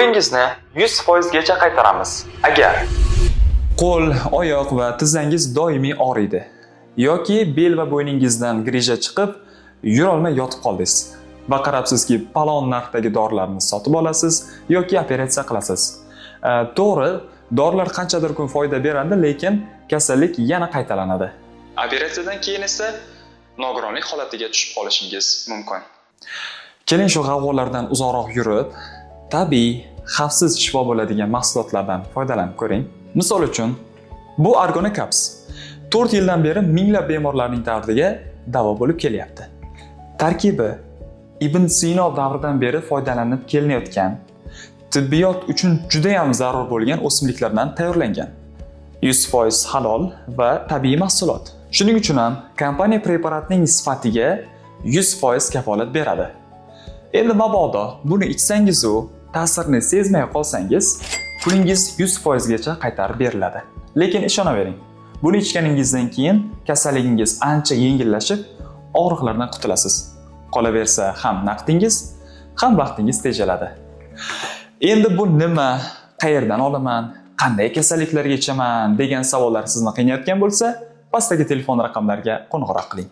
pulingizni 100% gacha qaytaramiz. Agar qo'l, oyoq va tizzangiz doimiy og'riydi yoki bel va bo'yningizdan grija chiqib, yura olmay yotib qoldingiz va qarabsizki, palon narxdagi dorilarni sotib olasiz yoki operatsiya qilasiz. To'g'ri, dorilar qanchadir kun foyda beradi, lekin kasallik yana qaytalanadi. Operatsiyadan keyin esa nogironlik holatiga tushib qolishingiz mumkin. Keling shu g'avg'olardan uzoqroq yurib, tabiiy, xavfsiz shifo bo'ladigan mahsulotlardan foydalanib ko'ring. Misol uchun, bu Argonacaps 4 yildan beri minglab bemorlarning dardiga davo bo'lib kelyapti. Tarkibi Ibn Sino davridan beri foydalanib kelinayotgan, tibbiyot uchun juda ham zarur bo'lgan o'simliklardan tayyorlangan. 100% halol va tabiiy mahsulot. Shuning uchun ham kompaniya preparatning sifatiga 100% kafolat beradi. Endi mabodo buni ichsangiz u ta'sirini sezmay qolsangiz, pulingiz 100% gacha qaytarib beriladi. Lekin ishonavering, buni ichganingizdan keyin kasalligingiz ancha yengillashib, og'riqlardan qutulasiz. Qolaversa ham naqdingiz, ham vaqtingiz tejaladi. Endi bu nima, qayerdan olaman, qanday kasalliklarga ichaman degan savollar sizni qiynayotgan bo'lsa, pastdagi telefon raqamlariga qo'ng'iroq qiling.